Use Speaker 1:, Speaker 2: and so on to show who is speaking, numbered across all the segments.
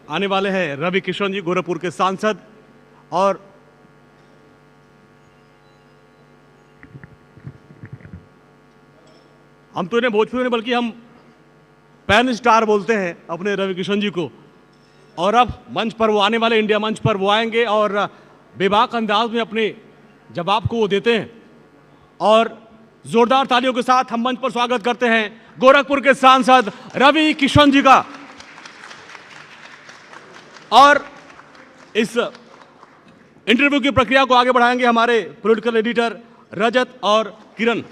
Speaker 1: आने वाले हैं रवि किशन जी, गोरखपुर के सांसद। और हम तो इन्हें भोजपुरी नहीं बल्कि हम पैन स्टार बोलते हैं अपने रवि किशन जी को। और अब मंच पर वो आने वाले, इंडिया मंच पर वो आएंगे और बेबाक अंदाज में अपने जवाब को वो देते हैं। और जोरदार तालियों के साथ हम मंच पर स्वागत करते हैं गोरखपुर के सांसद रवि किशन जी का। और इस इंटरव्यू की प्रक्रिया को आगे बढ़ाएंगे हमारे पॉलिटिकल एडिटर रजत और किरण।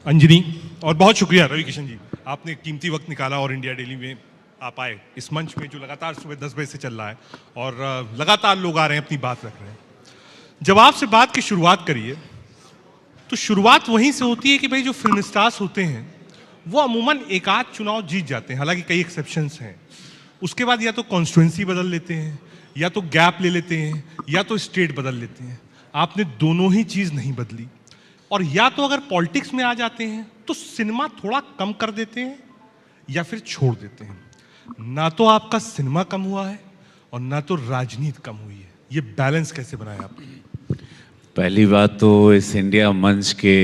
Speaker 2: अंजनी, और बहुत शुक्रिया रवि किशन जी, आपने कीमती वक्त निकाला और इंडिया डेली में आप आए इस मंच में जो लगातार सुबह 10 बजे से चल रहा है और लगातार लोग आ रहे हैं, अपनी बात रख रहे हैं। जब आपसे बात की शुरुआत करिए तो शुरुआत वहीं से होती है कि भाई जो फिल्म स्टार्स होते हैं वो अमूमन एक आध चुनाव जीत जाते हैं, हालांकि कई एक्सेप्शंस हैं। उसके बाद या तो कॉन्स्टिट्यूंसी बदल लेते हैं, या तो गैप ले लेते हैं, या तो स्टेट बदल लेते हैं। आपने दोनों ही चीज़ नहीं बदली। और या तो अगर पॉलिटिक्स में आ जाते हैं तो सिनेमा थोड़ा कम कर देते हैं या फिर छोड़ देते हैं। ना तो आपका सिनेमा कम हुआ है और ना तो राजनीति कम हुई है। ये बैलेंस कैसे बनाया आपने?
Speaker 3: पहली बात तो इस इंडिया मंच के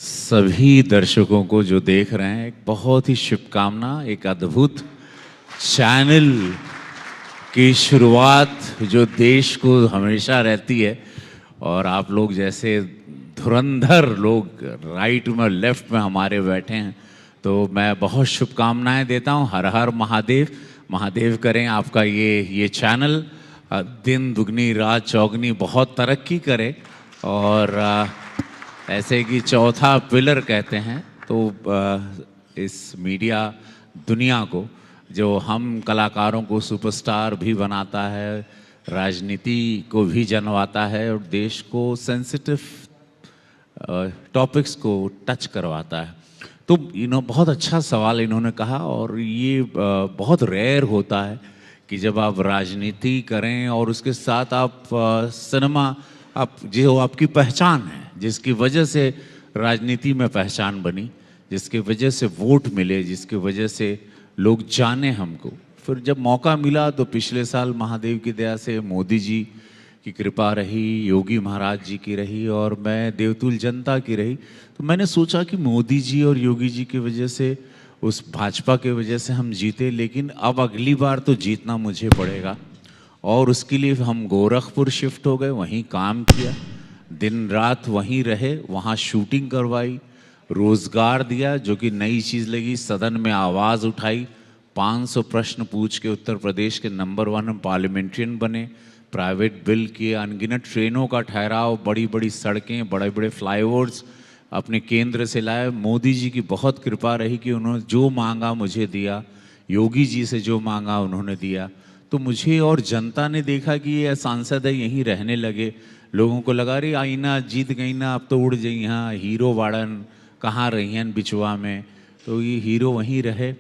Speaker 3: सभी दर्शकों को जो देख रहे हैं, एक बहुत ही शुभकामना। एक अद्भुत चैनल की शुरुआत जो देश को हमेशा रहती है, और आप लोग जैसे धुरंधर लोग राइट में और लेफ्ट में हमारे बैठे हैं, तो मैं बहुत शुभकामनाएं देता हूं। हर हर महादेव। महादेव करें आपका ये चैनल दिन दुगनी रात चौगनी बहुत तरक्की करे, और ऐसे कि चौथा पिलर कहते हैं तो इस मीडिया दुनिया को, जो हम कलाकारों को सुपरस्टार भी बनाता है, राजनीति को भी जनवाता है और देश को सेंसिटिव टॉपिक्स को टच करवाता है। तो बहुत अच्छा सवाल इन्होंने कहा, और ये बहुत रेयर होता है कि जब आप राजनीति करें और उसके साथ आप सिनेमा, आप जो आपकी पहचान है, जिसकी वजह से राजनीति में पहचान बनी, जिसकी वजह से वोट मिले, जिसकी वजह से लोग जाने हमको। फिर जब मौका मिला तो पिछले साल महादेव की दया से मोदी जी की कृपा रही, योगी महाराज जी की रही, और मैं देवतुल जनता की रही। तो मैंने सोचा कि मोदी जी और योगी जी की वजह से, उस भाजपा के वजह से हम जीते, लेकिन अब अगली बार तो जीतना मुझे पड़ेगा। और उसके लिए हम गोरखपुर शिफ्ट हो गए, वहीं काम किया, दिन रात वहीं रहे, वहाँ शूटिंग करवाई, रोज़गार दिया, जो कि नई चीज़ लगी। सदन में आवाज़ उठाई, 500 प्रश्न पूछ के उत्तर प्रदेश के नंबर 1 पार्लियामेंट्रियन बने, प्राइवेट बिल किए, अनगिनत ट्रेनों का ठहराव, बड़ी बड़ी सड़कें, बड़े बड़े फ्लाईओवर्स अपने केंद्र से लाए। मोदी जी की बहुत कृपा रही कि उन्होंने जो मांगा मुझे दिया, योगी जी से जो मांगा उन्होंने दिया। तो मुझे और जनता ने देखा कि ये सांसद है, यहीं रहने लगे। लोगों को लगा रही आईना जीत गई ना, अब तो उड़ जाई, यहाँ हीरो वाड़न कहाँ रही हैं बिचवा में। तो ये हीरो वहीं रहे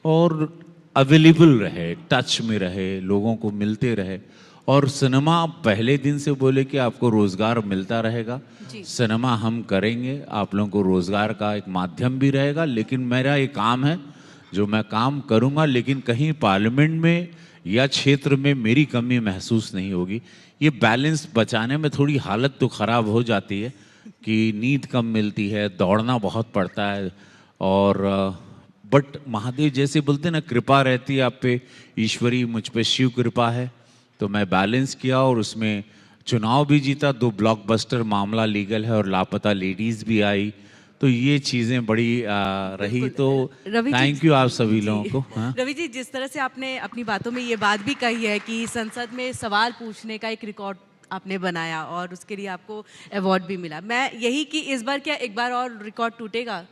Speaker 3: और अवेलेबल रहे, टच में रहे, लोगों को मिलते रहे। और सिनेमा पहले दिन से बोले कि आपको रोज़गार मिलता रहेगा, सिनेमा हम करेंगे, आप लोगों को रोज़गार का एक माध्यम भी रहेगा। लेकिन मेरा ये काम है जो मैं काम करूंगा, लेकिन कहीं पार्लियामेंट में या क्षेत्र में मेरी कमी महसूस नहीं होगी। ये बैलेंस बचाने में थोड़ी हालत तो ख़राब हो जाती है कि नींद कम मिलती है, दौड़ना बहुत पड़ता है, और बट महादेव जैसे बोलते हैं ना, कृपा रहती है आप पे, ईश्वरी मुझ पे शिव कृपा है। तो मैं बैलेंस किया और उसमें चुनाव भी जीता, 2 ब्लॉकबस्टर, मामला लीगल है और लापता लेडीज़ भी आई। तो ये चीज़ें बड़ी रही। तो थैंक यू आप सभी लोगों को। हाँ?
Speaker 4: रवि जी, जिस तरह से आपने अपनी बातों में ये बात भी कही है कि संसद में सवाल पूछने का एक रिकॉर्ड आपने बनाया और उसके लिए आपको अवार्ड भी मिला, मैं यही कि इस बार क्या एक बार और रिकॉर्ड टूटेगा?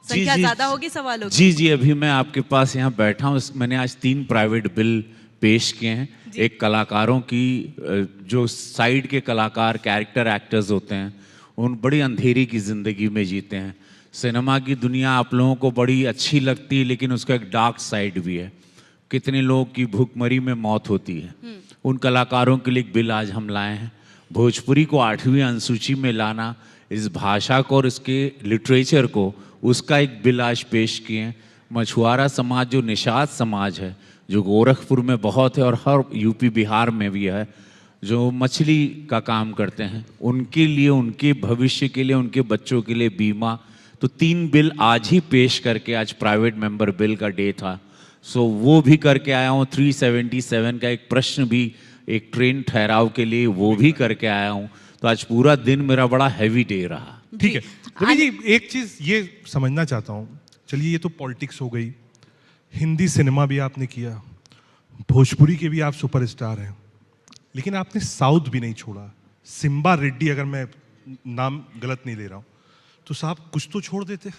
Speaker 4: संख्या ज़्यादा होगी सवालों की?
Speaker 3: जी, अभी मैं आपके पास यहाँ बैठा हूँ, मैंने आज 3 प्राइवेट बिल पेश किए हैं। एक कलाकारों की, जो साइड के कलाकार, कैरेक्टर एक्टर्स होते हैं, उन बड़ी अंधेरी की ज़िंदगी में जीते हैं। सिनेमा की दुनिया आप लोगों को बड़ी अच्छी लगती है, लेकिन उसका एक डार्क साइड भी है। कितने लोगों की भूखमरी में मौत होती है। उन कलाकारों के लिए एक बिल आज हम लाए हैं। भोजपुरी को 8वीं अनुसूची में लाना इस भाषा को और इसके लिटरेचर को, उसका एक बिल आज पेश किए हैं। मछुआरा समाज जो निषाद समाज है, जो गोरखपुर में बहुत है और हर यूपी बिहार में भी है, जो मछली का काम करते हैं, उनके लिए, उनके भविष्य के लिए, उनके बच्चों के लिए बीमा, तो 3 बिल आज ही पेश करके, आज प्राइवेट मेंबर बिल का डे था, सो वो भी करके आया हूँ। 377 का एक प्रश्न भी एक ट्रेन ठहराव के लिए वो भी करके आया हूँ। तो आज पूरा दिन मेरा बड़ा हैवी डे रहा।
Speaker 2: ठीक है रवि जी, एक चीज ये समझना चाहता हूँ, चलिए ये तो पॉलिटिक्स हो गई, हिंदी सिनेमा भी आपने किया, भोजपुरी के भी आप सुपरस्टार हैं, लेकिन आपने साउथ भी नहीं छोड़ा। सिम्बा रेड्डी, अगर मैं नाम गलत नहीं ले रहा हूँ, तो साहब कुछ तो छोड़ देते।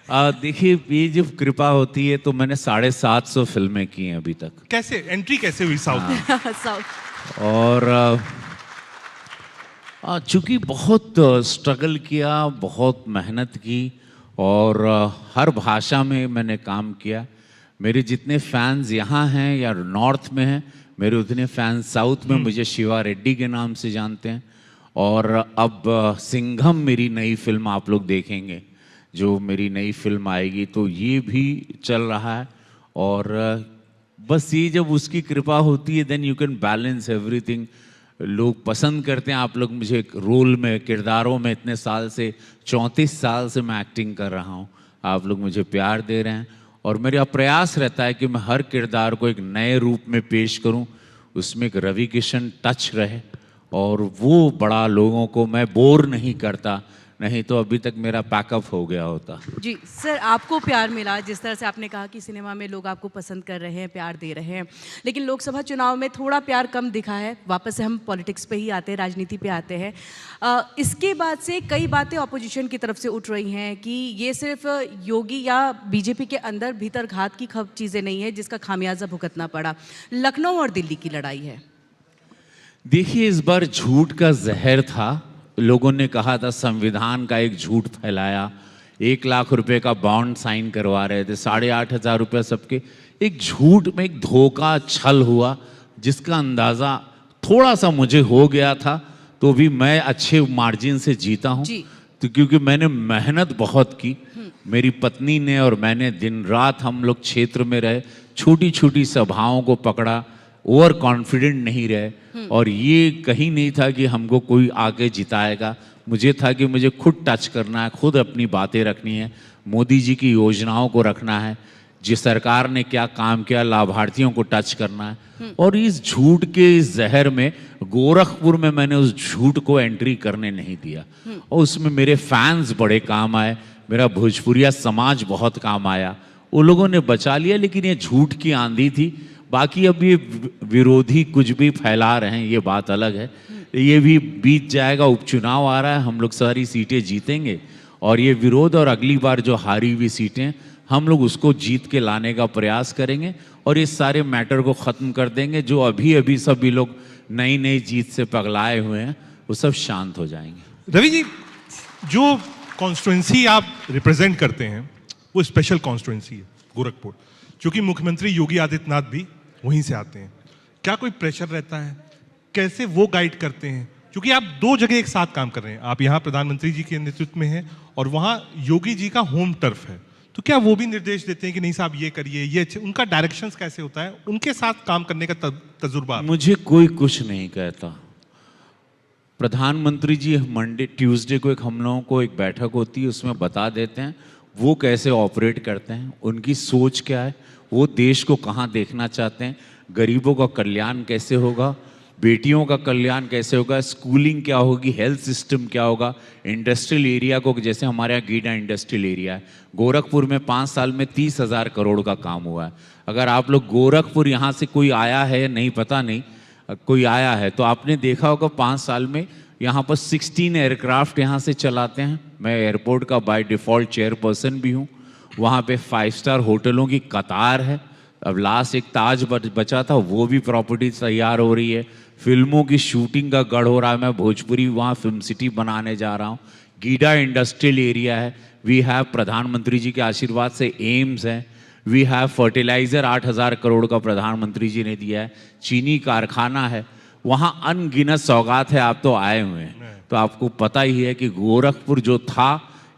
Speaker 3: देखिए, ये जब कृपा होती है तो मैंने 750 फिल्में की हैं अभी तक।
Speaker 2: कैसे एंट्री कैसे हुई साउथ में?
Speaker 4: साउथ
Speaker 3: और चूंकि बहुत स्ट्रगल किया, बहुत मेहनत की, और हर भाषा में मैंने काम किया। मेरे जितने फैंस यहाँ हैं या नॉर्थ में हैं, मेरे उतने फैंस साउथ में मुझे शिवा रेड्डी के नाम से जानते हैं। और अब सिंघम मेरी नई फिल्म आप लोग देखेंगे, जो मेरी नई फिल्म आएगी, तो ये भी चल रहा है। और बस ये जब उसकी कृपा होती है, then you can balance everything. लोग पसंद करते हैं, आप लोग मुझे रोल में, किरदारों में इतने साल से, 34 साल से मैं एक्टिंग कर रहा हूँ, आप लोग मुझे प्यार दे रहे हैं। और मेरा प्रयास रहता है कि मैं हर किरदार को एक नए रूप में पेश करूं, उसमें एक रवि किशन टच रहे, और वो बड़ा लोगों को मैं बोर नहीं करता, नहीं तो अभी तक मेरा पैकअप हो गया होता।
Speaker 4: जी सर, आपको प्यार मिला, जिस तरह से आपने कहा कि सिनेमा में लोग आपको पसंद कर रहे हैं, प्यार दे रहे हैं, लेकिन लोकसभा चुनाव में थोड़ा प्यार कम दिखा है। वापस से हम पॉलिटिक्स पे ही आते हैं, राजनीति पे आते हैं। इसके बाद से कई बातें ऑपोजिशन की तरफ से उठ रही हैं कि ये सिर्फ योगी या बीजेपी के अंदर भीतर घात की चीज़ें नहीं है जिसका खामियाजा भुगतना पड़ा। लखनऊ और दिल्ली की लड़ाई है।
Speaker 3: देखिए, इस बार झूठ का जहर था। लोगों ने कहा था, संविधान का एक झूठ फैलाया, 1 लाख रुपए का बॉन्ड साइन करवा रहे थे, 8,500 रुपये सबके। एक झूठ में एक धोखा, छल हुआ, जिसका अंदाज़ा थोड़ा सा मुझे हो गया था, तो भी मैं अच्छे मार्जिन से जीता हूँ। तो क्योंकि मैंने मेहनत बहुत की, मेरी पत्नी ने और मैंने दिन रात हम लोग क्षेत्र में रहे, छोटी छोटी सभाओं को पकड़ा, ओवर कॉन्फिडेंट नहीं रहे, और ये कहीं नहीं था कि हमको कोई आगे जिताएगा। मुझे था कि मुझे खुद टच करना है, खुद अपनी बातें रखनी है, मोदी जी की योजनाओं को रखना है, जिस सरकार ने क्या काम किया, लाभार्थियों को टच करना है। और इस झूठ के इस जहर में, गोरखपुर में मैंने उस झूठ को एंट्री करने नहीं दिया, और उसमें मेरे फैंस बड़े काम आए, मेरा भोजपुरिया समाज बहुत काम आया, वो लोगों ने बचा लिया। लेकिन ये झूठ की आंधी थी। बाकी अब ये विरोधी कुछ भी फैला रहे हैं, ये बात अलग है, ये भी बीत जाएगा। उपचुनाव आ रहा है, हम लोग सारी सीटें जीतेंगे, और ये विरोध और अगली बार जो हारी हुई सीटें, हम लोग उसको जीत के लाने का प्रयास करेंगे, और इस सारे मैटर को ख़त्म कर देंगे। जो अभी अभी सभी लोग नई नई जीत से पगलाए हुए हैं, वो सब शांत हो जाएंगे।
Speaker 2: रवि जी, जो कॉन्स्टिट्यूंसी आप रिप्रेजेंट करते हैं, वो स्पेशल कॉन्स्टिट्यूंसी है गोरखपुर, क्योंकि मुख्यमंत्री योगी आदित्यनाथ भी वहीं से आते हैं। क्या कोई प्रेशर रहता है? कैसे वो गाइड करते हैं? क्योंकि आप 2 जगह एक साथ काम कर रहे हैं, आप यहाँ प्रधानमंत्री जी के नेतृत्व में हैं, और वहाँ योगी जी का होम टर्फ है, तो क्या वो भी निर्देश देते हैं कि नहीं साहब ये करिए, ये उनका डायरेक्शंस कैसे होता है, उनके साथ काम करने का तजुर्बा?
Speaker 3: मुझे कोई कुछ नहीं कहता। प्रधानमंत्री जी मंडे ट्यूसडे को हम लोगों को एक बैठक होती है, उसमें बता देते हैं वो कैसे ऑपरेट करते हैं, उनकी सोच क्या है, वो देश को कहाँ देखना चाहते हैं, गरीबों का कल्याण कैसे होगा, बेटियों का कल्याण कैसे होगा, स्कूलिंग क्या होगी, हेल्थ सिस्टम क्या होगा, इंडस्ट्रियल एरिया को, जैसे हमारे यहाँ गीडा इंडस्ट्रियल एरिया है, गोरखपुर में 5 साल में 30,000 करोड़ का काम हुआ है। अगर आप लोग गोरखपुर यहाँ से कोई आया है, नहीं पता नहीं, कोई आया है तो आपने देखा होगा 5 साल में यहाँ पर 16 एयरक्राफ्ट यहाँ से चलाते हैं। मैं एयरपोर्ट का बाय डिफ़ॉल्ट चेयरपर्सन भी हूँ। वहाँ पे 5 स्टार होटलों की कतार है। अब लास्ट एक ताज बचा था, वो भी प्रॉपर्टी तैयार हो रही है। फिल्मों की शूटिंग का गढ़ हो रहा है। मैं भोजपुरी वहाँ फिल्म सिटी बनाने जा रहा हूँ। गीडा इंडस्ट्रियल एरिया है। वी हैव प्रधानमंत्री जी के आशीर्वाद से एम्स है। वी हैव फर्टिलाइज़र 8,000 करोड़ का प्रधानमंत्री जी ने दिया है। चीनी कारखाना है। वहाँ अनगिनत सौगात है, आप तो आए हुए हैं। तो आपको पता ही है कि गोरखपुर जो था,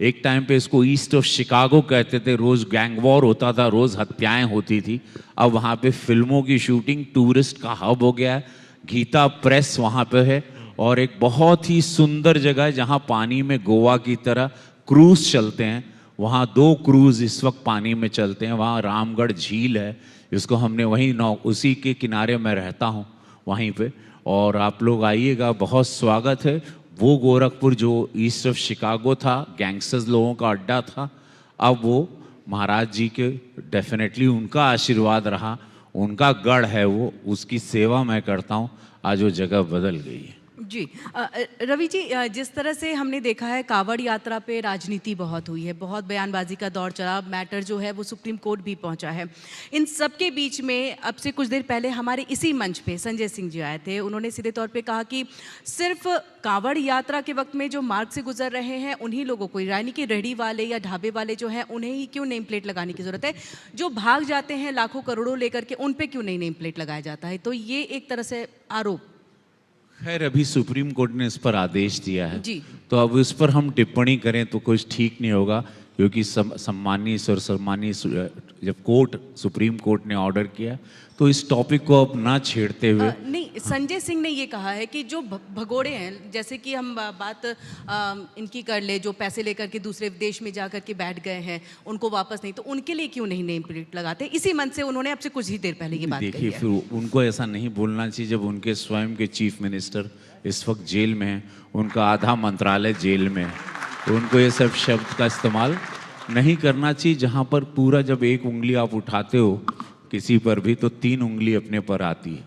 Speaker 3: एक टाइम पे इसको ईस्ट ऑफ शिकागो कहते थे, रोज़ गैंग वॉर होता था, रोज़ हत्याएं होती थी। अब वहाँ पे फिल्मों की शूटिंग, टूरिस्ट का हब हो गया है। गीता प्रेस वहाँ पे है और एक बहुत ही सुंदर जगह है जहाँ पानी में गोवा की तरह क्रूज चलते हैं। वहाँ 2 क्रूज इस वक्त पानी में चलते हैं। वहाँ रामगढ़ झील है, इसको हमने वहीं उसी के किनारे में रहता हूँ वहीं पे, और आप लोग आइएगा, बहुत स्वागत है। वो गोरखपुर जो ईस्ट ऑफ शिकागो था, गैंगस्टर्स लोगों का अड्डा था, अब वो महाराज जी के डेफिनेटली उनका आशीर्वाद रहा, उनका गढ़ है वो, उसकी सेवा मैं करता हूँ। आज वो जगह बदल गई है।
Speaker 4: जी रवि जी, जिस तरह से हमने देखा है कांवड़ यात्रा पे राजनीति बहुत हुई है, बहुत बयानबाजी का दौर चला, मैटर जो है वो सुप्रीम कोर्ट भी पहुंचा है। इन सब के बीच में अब से कुछ देर पहले हमारे इसी मंच पे संजय सिंह जी आए थे। उन्होंने सीधे तौर पे कहा कि सिर्फ कांवड़ यात्रा के वक्त में जो मार्ग से गुजर रहे हैं उन्हीं लोगों को, यानी कि रेहड़ी वाले या ढाबे वाले जो हैं उन्हें ही क्यों नेम प्लेट लगाने की ज़रूरत है, जो भाग जाते हैं लाखों करोड़ों लेकर के उन पे क्यों नहीं नेम प्लेट लगाया जाता है। तो ये एक तरह से आरोप।
Speaker 3: खैर अभी सुप्रीम कोर्ट ने इस पर आदेश दिया है
Speaker 4: जी।
Speaker 3: तो अब इस पर हम टिप्पणी करें तो कुछ ठीक नहीं होगा, क्योंकि सम्मानीय जब कोर्ट, सुप्रीम कोर्ट ने ऑर्डर किया तो इस टॉपिक को अब ना छेड़ते हुए
Speaker 4: नहीं, संजय सिंह ने ये कहा है कि जो भगोड़े हैं, जैसे कि हम बात इनकी कर ले, जो पैसे लेकर के दूसरे देश में जा कर के बैठ गए हैं, उनको वापस नहीं, तो उनके लिए क्यों नहीं नेम प्लेट लगाते? इसी मन से उन्होंने आपसे कुछ ही देर पहले ये बात कही
Speaker 3: देखिए,
Speaker 4: है।
Speaker 3: फिर उनको ऐसा नहीं बोलना चाहिए जब उनके स्वयं के चीफ मिनिस्टर इस वक्त जेल में हैं, उनका आधा मंत्रालय जेल में है, तो उनको ये सब शब्द का इस्तेमाल नहीं करना चाहिए। जहाँ पर पूरा जब एक उंगली आप उठाते हो किसी पर भी तो 3 उंगली अपने पर आती है,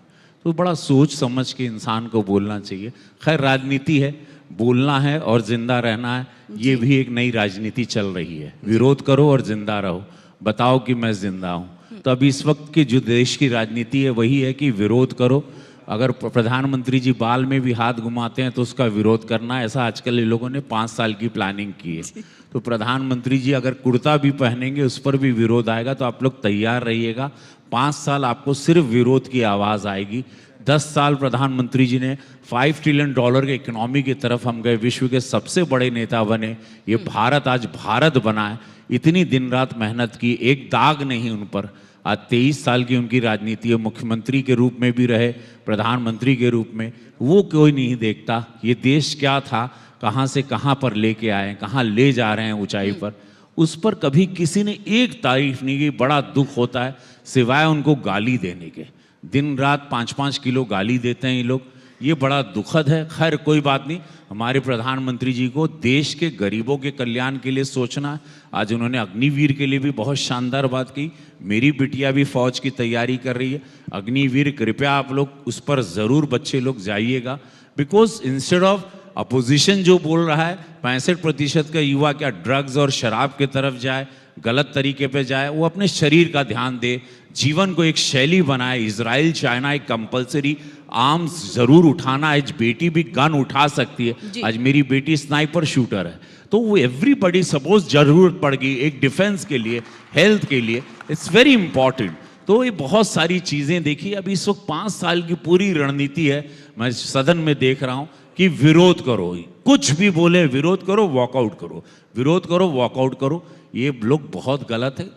Speaker 3: तो बड़ा सोच समझ के इंसान को बोलना चाहिए। खैर राजनीति है, बोलना है और जिंदा रहना है, ये भी एक नई राजनीति चल रही है। विरोध करो और जिंदा रहो, बताओ कि मैं जिंदा हूँ। तो अभी इस वक्त की जो देश की राजनीति है वही है कि विरोध करो। अगर प्रधानमंत्री जी बाल में भी हाथ घुमाते हैं तो उसका विरोध करना, ऐसा आजकल इन लोगों ने 5 साल की प्लानिंग की है। तो प्रधानमंत्री जी अगर कुर्ता भी पहनेंगे उस पर भी विरोध आएगा, तो आप लोग तैयार रहिएगा। 5 साल आपको सिर्फ विरोध की आवाज़ आएगी। 10 साल प्रधानमंत्री जी ने $5 ट्रिलियन के इकोनॉमी की तरफ हम गए, विश्व के सबसे बड़े नेता बने। ये भारत आज भारत बना है, इतनी दिन रात मेहनत की, एक दाग नहीं उन पर। आज 23 साल की उनकी राजनीति है, मुख्यमंत्री के रूप में भी रहे, प्रधानमंत्री के रूप में, वो कोई नहीं देखता ये देश क्या था, कहाँ से कहाँ पर लेके आए, कहाँ ले जा रहे हैं ऊंचाई पर, उस पर कभी किसी ने एक तारीफ नहीं की। बड़ा दुख होता है, सिवाय उनको गाली देने के। दिन रात 5-5 किलो गाली देते हैं ये लोग, ये बड़ा दुखद है। खैर कोई बात नहीं, हमारे प्रधानमंत्री जी को देश के गरीबों के कल्याण के लिए सोचना है। आज उन्होंने अग्निवीर के लिए भी बहुत शानदार बात की। मेरी बिटिया भी फौज की तैयारी कर रही है, अग्निवीर, कृपया आप लोग उस पर ज़रूर बच्चे लोग जाइएगा। बिकॉज इंस्टेड ऑफ अपोजिशन जो बोल रहा है 65% का युवा क्या ड्रग्स और शराब की तरफ जाए, गलत तरीके पे जाए, वो अपने शरीर का ध्यान दे, जीवन को एक शैली बनाए। इजराइल चाइना एक कंपलसरी आर्म्स जरूर उठाना है, बेटी भी गन उठा सकती है। आज मेरी बेटी स्नाइपर शूटर है, तो वो एवरीबडी सपोज जरूरत पड़ गई एक डिफेंस के लिए, हेल्थ के लिए, इट्स वेरी इंपॉर्टेंट। तो ये बहुत सारी चीज़ें देखिए। अभी इस वक्त 5 साल की पूरी रणनीति है, मैं सदन में देख रहा हूँ कि विरोध करो, कुछ भी बोले विरोध करो, वॉकआउट करो, विरोध करो, वॉकआउट करो। ये लोग बहुत गलत है।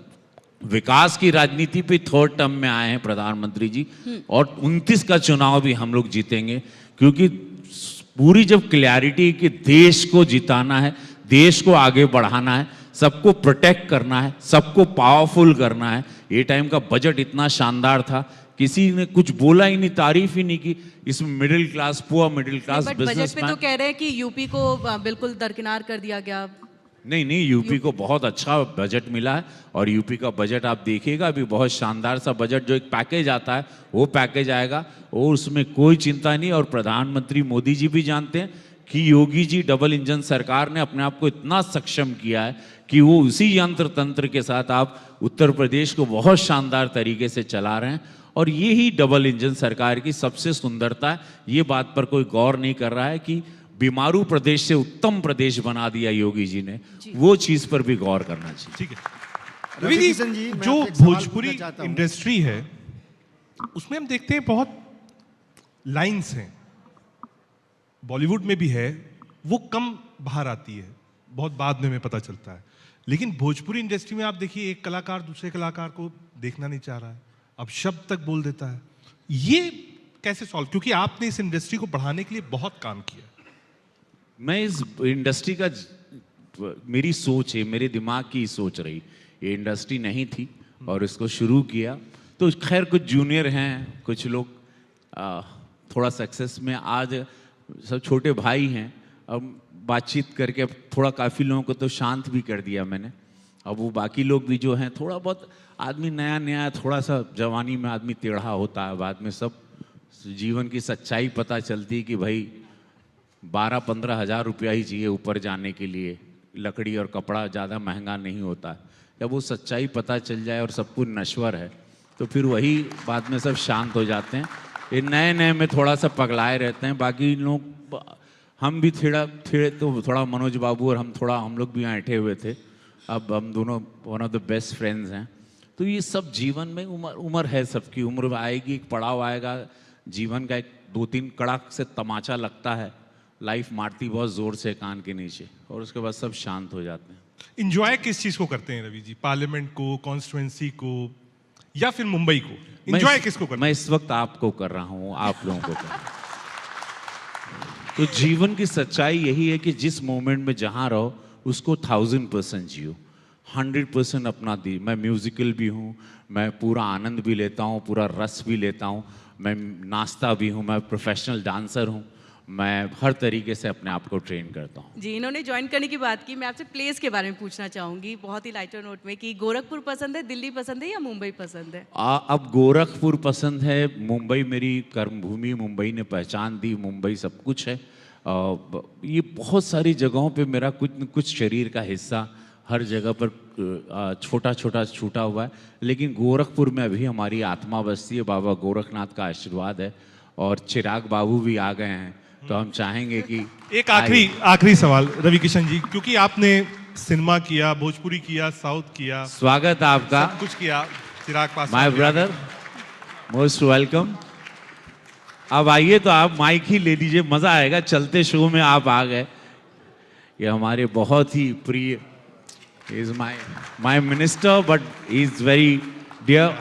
Speaker 3: विकास की राजनीति पे 3rd टर्म में आए हैं प्रधानमंत्री जी, और 29 का चुनाव भी हम लोग जीतेंगे, क्योंकि पूरी जब क्लैरिटी कि देश को जिताना है, देश को आगे बढ़ाना है, सबको प्रोटेक्ट करना है, सबको पावरफुल करना है। ये टाइम का बजट इतना शानदार था, किसी ने कुछ बोला ही नहीं, तारीफ ही नहीं की। इसमें middle class, poor middle class businessman,
Speaker 4: budget पे तो कह रहे हैं कि यूपी को बिल्कुल दरकिनार कर दिया गया।
Speaker 3: नहीं, यूपी को बहुत अच्छा बजट मिला है, और यूपी का बजट आप देखिएगा, अभी बहुत शानदार सा बजट, जो एक पैकेज आता है वो पैकेज आएगा, और उसमें कोई चिंता नहीं। और प्रधानमंत्री मोदी जी भी जानते हैं कि योगी जी डबल इंजन सरकार ने अपने आप को इतना सक्षम किया है कि वो उसी यंत्र तंत्र के साथ आप उत्तर प्रदेश को बहुत शानदार तरीके से चला रहे हैं। और ये ही डबल इंजन सरकार की सबसे सुंदरता है। ये बात पर कोई गौर नहीं कर रहा है कि बीमारू प्रदेश से उत्तम प्रदेश बना दिया योगी जी ने, वो चीज पर भी गौर करना चाहिए।
Speaker 2: ठीक है रवि जी, जो भोजपुरी इंडस्ट्री है उसमें हम देखते हैं बहुत लाइंस हैं, बॉलीवुड में भी है, वो कम बाहर आती है, बहुत बाद में हमें पता चलता है। लेकिन भोजपुरी इंडस्ट्री में आप देखिए, एक कलाकार दूसरे कलाकार को देखना नहीं चाह रहा है, अब शब्द तक बोल देता है। ये कैसे सॉल्व, क्योंकि आपने इस इंडस्ट्री को बढ़ाने के लिए बहुत काम किया।
Speaker 3: मैं इस इंडस्ट्री का मेरी सोच है, मेरे दिमाग की सोच रही, ये इंडस्ट्री नहीं थी और इसको शुरू किया। तो खैर कुछ जूनियर हैं, कुछ लोग थोड़ा सक्सेस में, आज सब छोटे भाई हैं। अब बातचीत करके अब थोड़ा काफ़ी लोगों को तो शांत भी कर दिया मैंने। अब वो बाकी लोग भी जो हैं, थोड़ा बहुत आदमी नया नया, थोड़ा सा जवानी में आदमी टेढ़ा होता है, बाद में सब जीवन की सच्चाई पता चलती है कि भाई 12-15 हज़ार रुपया ही चाहिए ऊपर जाने के लिए, लकड़ी और कपड़ा ज़्यादा महंगा नहीं होता है। जब वो सच्चाई पता चल जाए और सब कुछ नश्वर है, तो फिर वही बाद में सब शांत हो जाते हैं। ये नए नए में थोड़ा सा पगलाए रहते हैं, बाकी लोग, हम भी थे तो थोड़ा मनोज बाबू और हम लोग भी यहाँ ऐठे हुए थे। अब हम दोनों one of the best friends हैं। तो ये सब जीवन में उम्र है, सबकी उम्र आएगी, एक पड़ाव आएगा जीवन का, एक 2-3 कड़ाक से तमाचा लगता है, लाइफ मारती बहुत ज़ोर से कान के नीचे, और उसके बाद सब शांत हो जाते हैं।
Speaker 2: इंजॉय किस चीज़ को करते हैं रवि जी? पार्लियामेंट को, कॉन्स्टिट्यूएंसी को, या फिर मुंबई को? इंजॉय किसको करते हैं?
Speaker 3: मैं इस वक्त आपको कर रहा हूँ, आप लोगों को कर रहा हूँ। तो जीवन की सच्चाई यही है कि जिस मोमेंट में जहाँ रहो उसको 1000% जियो, 100% अपना दी। मैं म्यूजिकल भी हूँ, मैं पूरा आनंद भी लेता हूँ, पूरा रस भी लेता हूँ, मैं नाचता भी हूँ, मैं प्रोफेशनल डांसर हूँ, मैं हर तरीके से अपने आप को ट्रेन करता हूँ।
Speaker 4: जी, इन्होंने ज्वाइन करने की बात की, मैं आपसे प्लेस के बारे में पूछना चाहूँगी बहुत ही लाइटर नोट में, कि गोरखपुर पसंद है, दिल्ली पसंद है या मुंबई पसंद है?
Speaker 3: अब गोरखपुर पसंद है, मुंबई मेरी कर्मभूमि, मुंबई ने पहचान दी, मुंबई सब कुछ है। ये बहुत सारी जगहों पे मेरा कुछ न कुछ शरीर का हिस्सा हर जगह पर छोटा छोटा छूटा हुआ है, लेकिन गोरखपुर में अभी हमारी आत्मा बसती है। बाबा गोरखनाथ का आशीर्वाद है, और चिराग बाबू भी आ गए हैं, तो हम चाहेंगे कि
Speaker 2: एक आखिरी सवाल रवि किशन जी, क्योंकि आपने सिनेमा किया, भोजपुरी किया, साउथ किया,
Speaker 3: स्वागत है आपका,
Speaker 2: सब कुछ किया। Chirag Paswan,
Speaker 3: my brother, most welcome. अब आइए, तो आप माइक ही ले लीजिए, मजा आएगा। चलते शो में आप आ गए, ये हमारे बहुत ही प्रिय, is my minister, but he is very dear.